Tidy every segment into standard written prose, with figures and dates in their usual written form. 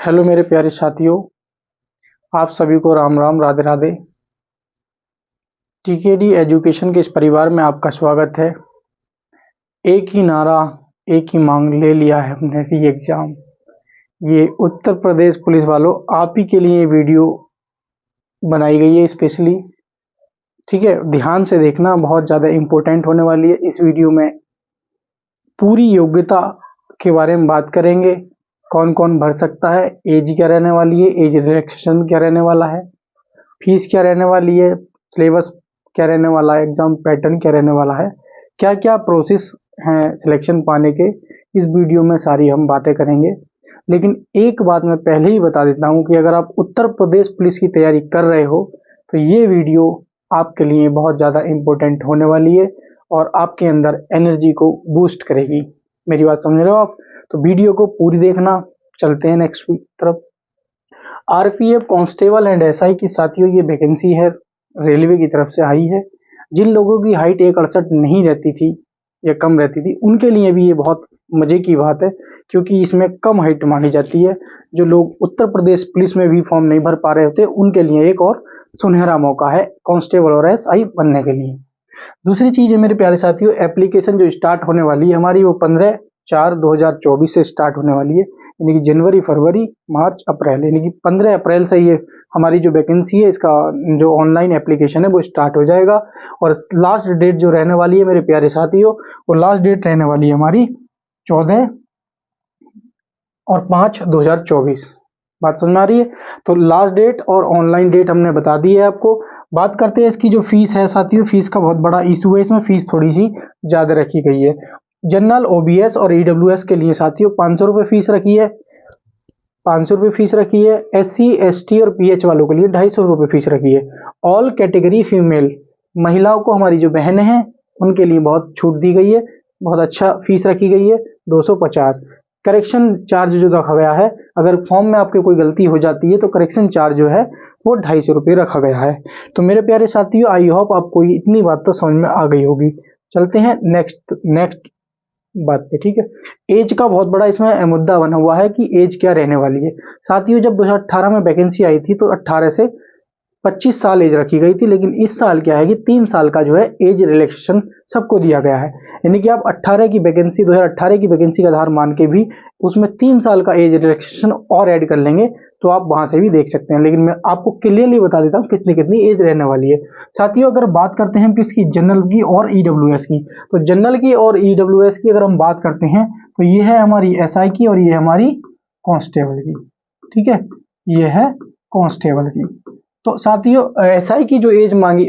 Hello मेरे प्यारे साथियों, आप सभी को राम राम, राधे राधे। टीकेडी एजुकेशन के इस परिवार में आपका स्वागत है। एक ही नारा, एक ही मांग, ले लिया है हमने री एग्जाम। ये उत्तर प्रदेश पुलिस वालों, आप ही के लिए ये वीडियो बनाई गई है स्पेशली। ठीक है, ध्यान से देखना, बहुत ज़्यादा इम्पोर्टेंट होने वाली है। इस वीडियो में पूरी योग्यता के बारे में बात करेंगे, कौन कौन भर सकता है, एज क्या रहने वाली है, एज रिलैक्सेशन क्या रहने वाला है, फीस क्या रहने वाली है, सिलेबस क्या रहने वाला है, एग्जाम पैटर्न क्या रहने वाला है, क्या क्या प्रोसेस हैं सिलेक्शन पाने के। इस वीडियो में सारी हम बातें करेंगे। लेकिन एक बात मैं पहले ही बता देता हूं कि अगर आप उत्तर प्रदेश पुलिस की तैयारी कर रहे हो तो ये वीडियो आपके लिए बहुत ज़्यादा इम्पोर्टेंट होने वाली है और आपके अंदर एनर्जी को बूस्ट करेगी। मेरी बात समझ रहे हो आप? तो वीडियो को पूरी देखना। चलते हैं नेक्स्ट तरफ। आरपीएफ कांस्टेबल एंड एसआई की साथियों, ये वैकेंसी है, रेलवे की तरफ से आई है। जिन लोगों की हाइट 168 नहीं रहती थी या कम रहती थी, उनके लिए भी ये बहुत मजे की बात है, क्योंकि इसमें कम हाइट मांगी जाती है। जो लोग उत्तर प्रदेश पुलिस में भी फॉर्म नहीं भर पा रहे होते, उनके लिए एक और सुनहरा मौका है कांस्टेबल और एसआई बनने के लिए। दूसरी चीज है मेरे प्यारे साथियों, एप्लीकेशन जो स्टार्ट होने वाली है हमारी, वो 15/4/2024 से स्टार्ट होने वाली है। यानी कि जनवरी, फरवरी, मार्च, अप्रैल, यानी कि 15 अप्रैल से ये हमारी जो वैकेंसी है, इसका जो ऑनलाइन एप्लीकेशन है वो स्टार्ट हो जाएगा। और लास्ट डेट जो रहने वाली है मेरे प्यारे साथियों, वो लास्ट डेट रहने वाली है हमारी 14/5/2024। बात समझ में आ रही है? तो लास्ट डेट और ऑनलाइन डेट हमने बता दी है आपको। बात करते हैं इसकी जो फीस है साथियों, फीस का बहुत बड़ा इशू है, इसमें फीस थोड़ी सी ज़्यादा रखी गई है। जनरल, ओबीएस और ईडब्ल्यूएस के लिए साथियों 500 रुपये फीस रखी है। 500 रुपये फीस रखी है। एससी, एसटी और पीएच वालों के लिए 250 रुपये फीस रखी है। ऑल कैटेगरी फीमेल, महिलाओं को, हमारी जो बहनें हैं, उनके लिए बहुत छूट दी गई है, बहुत अच्छा फीस रखी गई है, 250। करेक्शन चार्ज जो रखा गया है, अगर फॉर्म में आपके कोई गलती हो जाती है तो करेक्शन चार्ज जो है वो 250 रुपये रखा गया है। तो मेरे प्यारे साथियों, आई होप आपको इतनी बात तो समझ में आ गई होगी। चलते हैं नेक्स्ट बात पे। ठीक है, एज का बहुत बड़ा इसमें मुद्दा बना हुआ है कि एज क्या रहने वाली है। साथियों, जब 2018 में वैकेंसी आई थी तो 18 से 25 साल एज रखी गई थी, लेकिन इस साल क्या है कि 3 साल का जो है एज रिलैक्सेशन सबको दिया गया है। यानी कि आप 18 की वैकेंसी, 2018 की वैकेंसी का आधार मान के भी उसमें 3 साल का एज रिलैक्सेशन और ऐड कर लेंगे तो आप वहां से भी देख सकते हैं। लेकिन मैं आपको क्लियरली बता देता हूँ कितनी कितनी एज रहने वाली है। साथियों, अगर बात करते हैं किसकी, जनरल की और ईडब्ल्यूएस की, तो जनरल की और ईडब्ल्यूएस की अगर हम बात करते हैं तो ये है हमारी एसआई की और ये है हमारी कांस्टेबल की। ठीक है, ये है कांस्टेबल की। तो साथियों, एसआई की जो एज मांगी,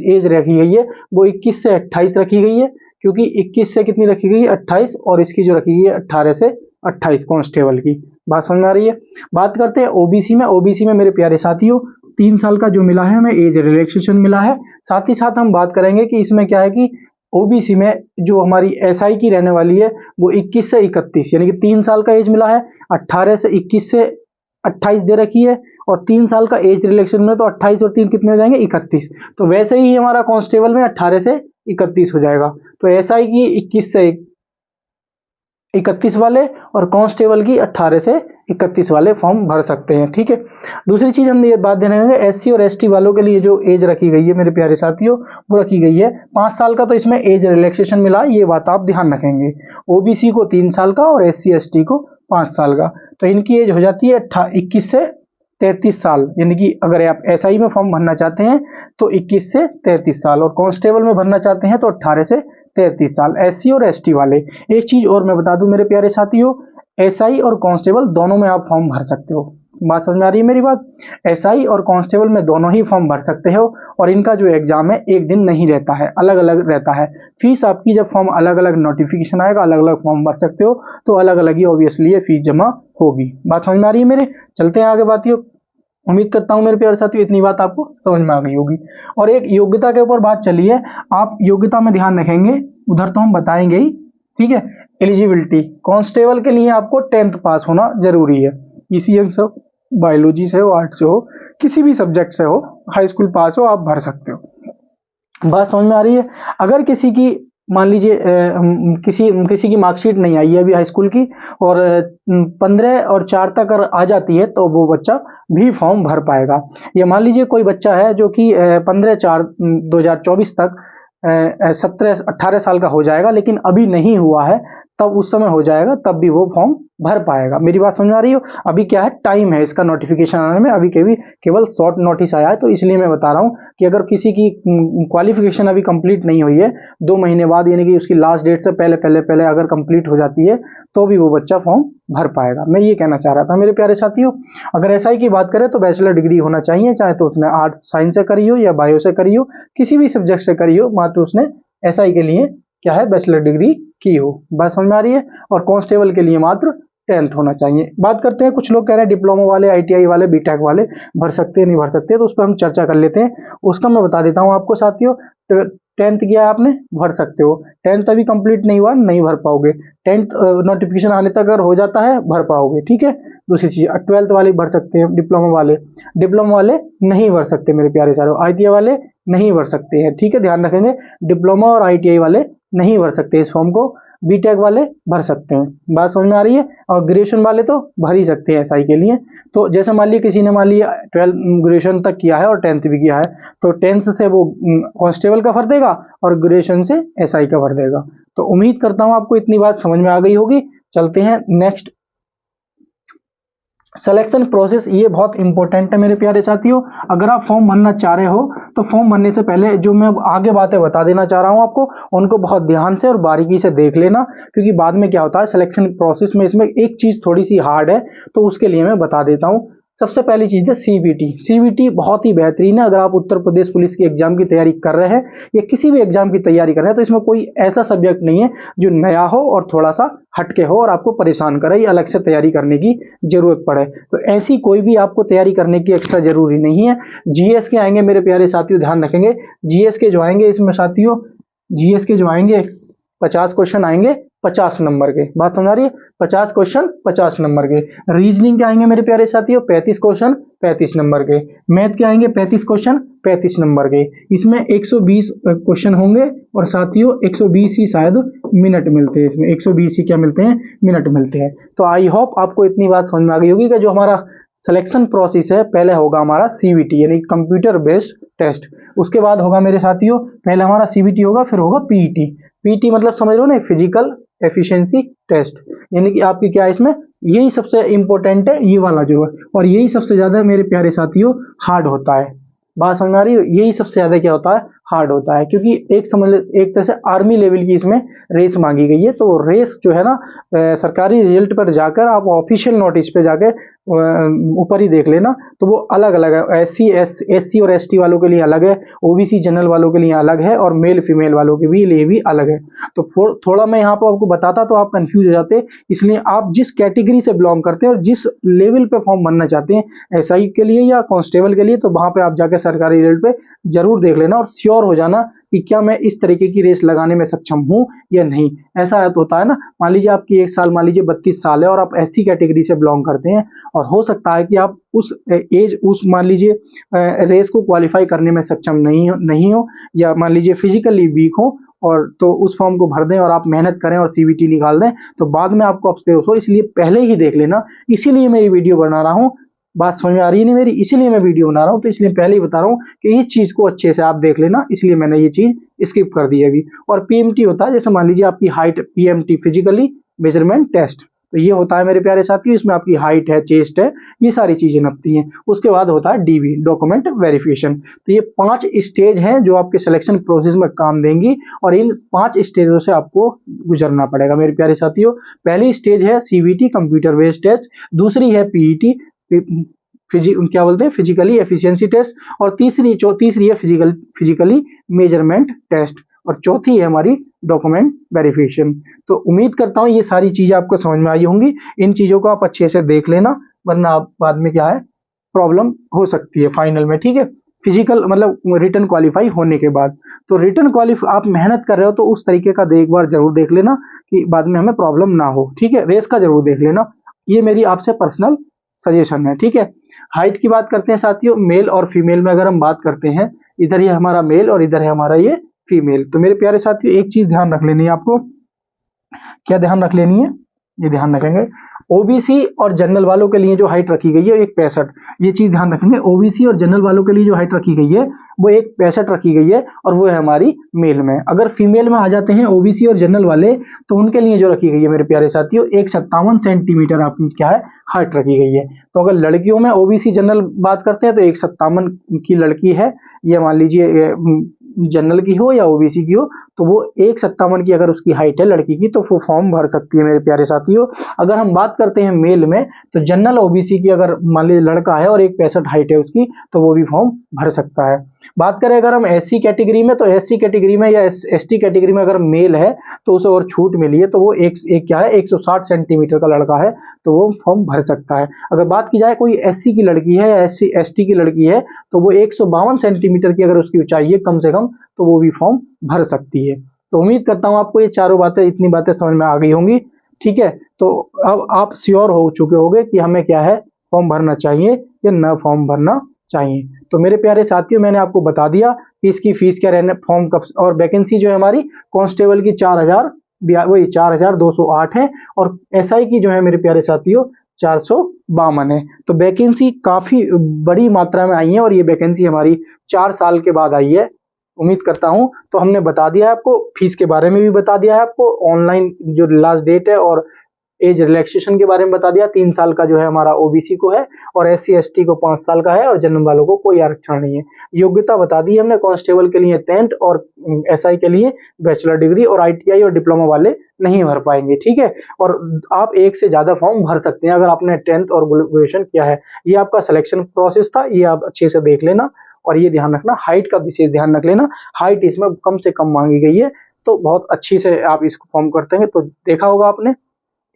एज रखी गई है वो 21 से 28 रखी गई है, क्योंकि 21 से कितनी रखी गई है, 28, और इसकी जो रखी गई है 18 से 28 कांस्टेबल की। बात समझ में आ रही है? बात करते हैं ओबीसी में। ओबीसी में मेरे प्यारे साथियों 3 साल का जो मिला है हमें एज रिलैक्सेशन मिला है। साथ ही साथ हम बात करेंगे कि इसमें क्या है कि ओबीसी में जो हमारी एसआई की रहने वाली है वो 21 से 31, यानी कि 3 साल का एज मिला है। 18 से 21 से 28 दे रखी है, और 3 साल का एज रिलैक्सेशन में तो 28 और 3 कितने हो जाएंगे, 31। तो वैसे ही हमारा कांस्टेबल में 18 से 31 हो जाएगा। तो एसआई की 21 से 31 वाले और कांस्टेबल की 18 से 31 वाले फॉर्म भर सकते हैं। ठीक है, दूसरी चीज हम ये बात ध्यान रखेंगे, एससी और एसटी वालों के लिए जो एज रखी गई है मेरे प्यारे साथियों, वो रखी गई है 5 साल का। तो इसमें एज रिलैक्सेशन मिला, ये बात आप ध्यान रखेंगे। ओबीसी को 3 साल का और एससी एसटी को 5 साल का। तो इनकी एज हो जाती है 21 से 33 साल, यानी कि अगर आप एसआई में फॉर्म भरना चाहते हैं तो 21 से 33 साल, और कांस्टेबल में भरना चाहते हैं तो 18 से 33 साल, एससी और एसटी वाले। एक चीज और मैं बता दूं मेरे प्यारे साथियों, एसआई और कांस्टेबल दोनों में आप फॉर्म भर सकते हो। बात समझ में आ रही है मेरी बात? एसआई और कांस्टेबल में दोनों ही फॉर्म भर सकते हो, और इनका जो एग्जाम है एक दिन नहीं रहता है, अलग अलग रहता है। फीस आपकी, जब फॉर्म अलग अलग नोटिफिकेशन आएगा, अलग अलग फॉर्म भर सकते हो तो अलग अलग ही ऑब्वियसली ये फीस जमा होगी। बात समझ में आ रही है मेरे? चलते हैं आगे बातियों। उम्मीद करता हूं मेरे प्यारे साथियों इतनी बात आपको समझ में आ गई होगी। और एक योग्यता के ऊपर बात चली है, आप योग्यता में ध्यान रखेंगे, उधर तो हम बताएंगे ही। ठीक है, एलिजिबिलिटी, कांस्टेबल के लिए आपको 10th पास होना जरूरी है। ईसीएम से हो, बायोलॉजी से हो, आर्ट्स से हो, किसी भी सब्जेक्ट से हो, हाई स्कूल पास हो, आप भर सकते हो। बात समझ में आ रही है? अगर किसी की मान लीजिए किसी किसी की मार्कशीट नहीं आई है अभी हाई स्कूल की, और 15 और 4 तक अगर आ जाती है तो वो बच्चा भी फॉर्म भर पाएगा। या मान लीजिए कोई बच्चा है जो कि 15/4/2024 तक 17-18 साल का हो जाएगा, लेकिन अभी नहीं हुआ है, तब उस समय हो जाएगा, तब भी वो फॉर्म भर पाएगा। मेरी बात समझ में आ रही हो? अभी क्या है, टाइम है इसका नोटिफिकेशन आने में, अभी केवल शॉर्ट नोटिस आया है, तो इसलिए मैं बता रहा हूँ कि अगर किसी की क्वालिफिकेशन अभी कंप्लीट नहीं हुई है, 2 महीने बाद यानी कि उसकी लास्ट डेट से पहले पहले पहले अगर कंप्लीट हो जाती है, तो भी वो बच्चा फॉर्म भर पाएगा। मैं ये कहना चाह रहा था मेरे प्यारे साथियों। अगर एसआई की बात करें तो बैचलर डिग्री होना चाहिए, चाहे तो उसने आर्ट्स साइंस से करी हो या बायो से करी हो, किसी भी सब्जेक्ट से करी हो, मात्र उसने एसआई के लिए क्या है, बैचलर डिग्री की हो। बात समझ में आ रही है? और कांस्टेबल के लिए मात्र 10th होना चाहिए। बात करते हैं, कुछ लोग कह रहे हैं डिप्लोमा वाले, आईटीआई वाले, बीटेक वाले भर सकते हैं नहीं भर सकते, तो उस पर हम चर्चा कर लेते हैं। उसका मैं बता देता हूं आपको साथियों। तो 10th किया आपने, भर सकते हो। 10th अभी कंप्लीट नहीं हुआ, नहीं भर पाओगे। 10th नोटिफिकेशन आने तक अगर हो जाता है, भर पाओगे, ठीक है। दूसरी चीज, 12th वाले भर सकते हैं, डिप्लोमा वाले नहीं भर सकते मेरे प्यारे सारों। आईटीआई वाले नहीं भर सकते हैं, ठीक है, ध्यान रखेंगे। डिप्लोमा और आईटीआई वाले नहीं भर सकते इस फॉर्म को। बीटेक वाले भर सकते हैं। बात समझ में आ रही है? और ग्रेजुएशन वाले तो भर ही सकते हैं एसआई के लिए। तो जैसे मान लिया किसी ने मान लिया 12 ग्रेजुएशन तक किया है और 10th भी किया है, तो 10th से वो कांस्टेबल का भर देगा और ग्रेजुएशन से एसआई का भर देगा। तो उम्मीद करता हूं आपको इतनी बात समझ में आ गई होगी। चलते हैं नेक्स्ट, सिलेक्शन प्रोसेस। ये बहुत इंपॉर्टेंट है मेरे प्यारे साथियों। अगर आप फॉर्म भरना चाह रहे हो, तो फॉर्म भरने से पहले जो मैं आगे बातें बता देना चाह रहा हूं आपको, उनको बहुत ध्यान से और बारीकी से देख लेना, क्योंकि बाद में क्या होता है सिलेक्शन प्रोसेस में, इसमें एक चीज थोड़ी सी हार्ड है, तो उसके लिए मैं बता देता हूं। सबसे पहली चीज है सीबीटी। सीबीटी बहुत ही बेहतरीन है। अगर आप उत्तर प्रदेश पुलिस की एग्जाम की तैयारी कर रहे हैं या किसी भी एग्जाम की तैयारी कर रहे हैं, तो इसमें कोई ऐसा सब्जेक्ट नहीं है जो नया हो और थोड़ा सा हटके हो और आपको परेशान करे या अलग से तैयारी करने की जरूरत पड़े। तो ऐसी कोई भी आपको तैयारी करने की एक्स्ट्रा जरूरी नहीं है। जीएस के आएंगे मेरे प्यारे साथियों, ध्यान रखेंगे। जीएस के जो आएंगे इसमें साथियों, जीएस के जो आएंगे 50 क्वेश्चन आएंगे 50 नंबर के। बात समझ आ रही है? 50 क्वेश्चन 50 नंबर के। रीजनिंग के आएंगे मेरे प्यारे साथियों 35 क्वेश्चन 35 नंबर के। मैथ के आएंगे 35 क्वेश्चन 35 नंबर के। इसमें 120 क्वेश्चन होंगे और साथियों 120 ही शायद मिनट मिलते हैं। इसमें 120 ही क्या मिलते हैं, मिनट मिलते हैं। तो आई होप आपको इतनी बात समझ में आ गई होगी कि जो हमारा सिलेक्शन प्रोसेस है, पहले होगा हमारा सीबीटी यानी कंप्यूटर बेस्ड टेस्ट। उसके बाद होगा मेरे साथियों, पहले हमारा सीबीटी होगा, फिर होगा पीईटी। पीईटी मतलब समझ लो ना, फिजिकल एफिशिएंसी टेस्ट, यानी कि आपकी क्या है इसमें, यही सबसे इंपॉर्टेंट है ये वाला जो है, और यही सबसे ज्यादा मेरे प्यारे साथियों हार्ड होता है। बात समझ आ रही है? यही सबसे ज्यादा क्या होता है, हार्ड होता है, क्योंकि एक समझ एक तरह से आर्मी लेवल की इसमें रेस मांगी गई है। तो रेस जो है ना, सरकारी रिजल्ट पर जाकर आप ऑफिशियल नोटिस पे जाकर ऊपर ही देख लेना, तो वो अलग अलग है। एससी और एसटी वालों के लिए अलग है, ओबीसी जनरल वालों के लिए अलग है, और मेल फीमेल वालों के लिए भी अलग है। तो थोड़ा मैं यहाँ पर आपको बताता तो आप कंफ्यूज हो जाते, इसलिए आप जिस कैटेगरी से बिलोंग करते हैं और जिस लेवल पे फॉर्म भरना चाहते हैं, एसआई के लिए या कांस्टेबल के लिए, तो वहां पे आप जाकर सरकारी रिजल्ट पे जरूर देख लेना और श्योर हो जाना कि क्या मैं इस तरीके की रेस लगाने में सक्षम हूं या नहीं। ऐसा होता है ना, मान लीजिए आपकी एक साल, मान लीजिए 32 साल है और आप ऐसी कैटेगरी से बिलोंग करते हैं, और हो सकता है कि आप उस एज, उस मान लीजिए रेस को क्वालिफाई करने में सक्षम नहीं हो, या मान लीजिए फिजिकली वीक हो, और तो उस फॉर्म को भर दें और आप मेहनत करें और सीबीटी निकाल दें, तो बाद में आपको अफसोस हो। इसलिए पहले ही देख लेना, इसीलिए मैं ये वीडियो बना रहा हूँ। बात समझ में आ रही है नहीं मेरी? इसीलिए मैं वीडियो बना रहा हूँ, तो इसलिए पहले ही बता रहा हूँ कि इस चीज को अच्छे से आप देख लेना, इसलिए मैंने ये चीज स्किप कर दी अभी। और पीएमटी होता है, जैसे मान लीजिए आपकी height, PMT physically measurement test, तो ये होता है मेरे प्यारे साथियों, इसमें आपकी हाइट है, चेस्ट है, ये सारी चीजें नपती हैं। उसके बाद होता है डीवी, डॉक्यूमेंट वेरिफिकेशन। तो ये 5 स्टेज हैं जो आपके सिलेक्शन प्रोसेस में काम देंगी, और इन 5 स्टेजों से आपको गुजरना पड़ेगा मेरे प्यारे साथियों। पहली स्टेज है सीबीटी कंप्यूटर बेस्ड टेस्ट, दूसरी है पीईटी क्या बोलते हैं, फिजिकली एफिशिएंसी टेस्ट, और तीसरी है फिजिकली मेजरमेंट टेस्ट, और चौथी है हमारी डॉक्यूमेंट वेरिफिकेशन। तो उम्मीद करता हूं ये सारी चीजें आपको समझ में आई होंगी। इन चीजों को आप अच्छे से देख लेना, वरना आप बाद में क्या है, प्रॉब्लम हो सकती है फाइनल में, ठीक है। फिजिकल मतलब रिटर्न क्वालिफाई होने के बाद, तो रिटर्न क्वालिफाई आप मेहनत कर रहे हो तो उस तरीके का एक बार जरूर देख लेना कि बाद में हमें प्रॉब्लम ना हो, ठीक है। रेस का जरूर देख लेना, ये मेरी आपसे पर्सनल सजेशन है, ठीक है। हाइट की बात करते हैं साथियों, मेल और फीमेल में अगर हम बात करते हैं, इधर ये हमारा मेल और इधर है हमारा ये फीमेल। तो मेरे प्यारे साथियों एक चीज ध्यान रख लेनी है आपको, क्या ध्यान रख लेनी है, ये ध्यान रखेंगे ओबीसी और जनरल वालों के लिए जो हाइट रखी गई है 1.65, ये चीज ध्यान रखेंगे। ओबीसी और जनरल वालों के लिए जो हाइट रखी गई है वो 1.65 रखी गई है, और वो है हमारी मेल में। अगर फीमेल में आ जाते हैं ओबीसी और जनरल वाले, तो उनके लिए जो रखी गई है मेरे प्यारे साथियों 157 सेंटीमीटर आपकी क्या है हाइट रखी गई है। तो अगर लड़कियों में ओबीसी जनरल बात करते हैं तो 157 की लड़की है, ये मान लीजिए जनरल की हो या ओबीसी की हो, तो वो 157 की अगर उसकी हाइट है लड़की की, तो वो फॉर्म भर सकती है मेरे प्यारे साथियों। अगर हम बात करते हैं मेल में, तो जनरल ओबीसी की अगर मान लीजिए लड़का है और 1.65 हाइट है उसकी, तो वो भी फॉर्म भर सकता है। बात करें अगर हम एससी कैटेगरी में, तो एससी कैटेगरी में या एसटी कैटेगरी में अगर मेल है तो उसे और छूट मिली है, तो वो एक क्या है 160 सेंटीमीटर का लड़का है, तो वो फॉर्म भर सकता है। अगर बात की जाए कोई एससी की लड़की है या एसटी की लड़की है, तो वो 152 सेंटीमीटर की अगर उसकी ऊंचाई है कम से कम, तो वो भी फॉर्म भर सकती है। तो उम्मीद करता हूं आपको ये चारों बातें, इतनी बातें समझ में आ गई होंगी। ठीक है, तो अब आप श्योर हो चुके होंगे कि हमें क्या है फॉर्म भरना चाहिए या न फॉर्म भरना चाहिए। तो मेरे प्यारे साथियों मैंने आपको बता दिया कि इसकी फीस क्या रहने, फॉर्म कब, और वैकेंसी जो है हमारी कांस्टेबल की 4000 वही 4208 है, और एसआई की जो है मेरे प्यारे साथियों 452 है। तो वैकेंसी काफी बड़ी मात्रा में आई है, और ये वैकेंसी हमारी 4 साल के बाद आई है। उम्मीद करता हूं तो हमने बता दिया है आपको, फीस के बारे में भी बता दिया है आपको, ऑनलाइन जो लास्ट डेट है और एज रिलैक्सेशन के बारे में बता दिया। 3 साल का जो है हमारा ओबीसी को है, और एससी एसटी को 5 साल का है, और जनरल वालों को कोई आरक्षण नहीं है। योग्यता बता दी हमने, कांस्टेबल के लिए 10th और एसआई के लिए बैचलर डिग्री, और आईटीआई और डिप्लोमा वाले नहीं भर पाएंगे। ठीक है, और आप एक से ज्यादा फॉर्म भर सकते हैं अगर आपने 10th और ग्रेजुएशन किया है। ये आपका सिलेक्शन प्रोसेस था, ये आप अच्छे से देख लेना। और ये ध्यान रखना, हाइट का विशेष ध्यान रख लेना, हाइट इसमें कम से कम मांगी गई है, तो बहुत अच्छी से आप इसको फॉर्म करते हैं। तो देखा होगा आपने,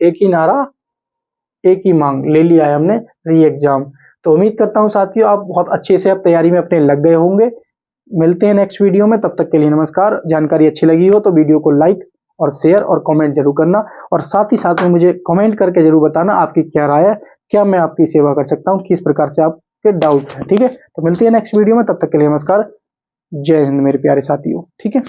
एक ही नारा एक ही मांग, ले लिया है हमने री एग्जाम। तो उम्मीद करता हूँ साथियों आप बहुत अच्छे से अब तैयारी में अपने लग गए होंगे। मिलते हैं नेक्स्ट वीडियो में, तब तक के लिए नमस्कार। जानकारी अच्छी लगी हो तो वीडियो को लाइक और शेयर और कमेंट जरूर करना, और साथ ही साथ में मुझे कमेंट करके जरूर बताना आपकी क्या राय है, क्या मैं आपकी सेवा कर सकता हूँ, किस प्रकार से आपके डाउट्स हैं। ठीक है, तो मिलते हैं नेक्स्ट वीडियो में, तब तक के लिए नमस्कार। जय हिंद मेरे प्यारे साथियों। ठीक है।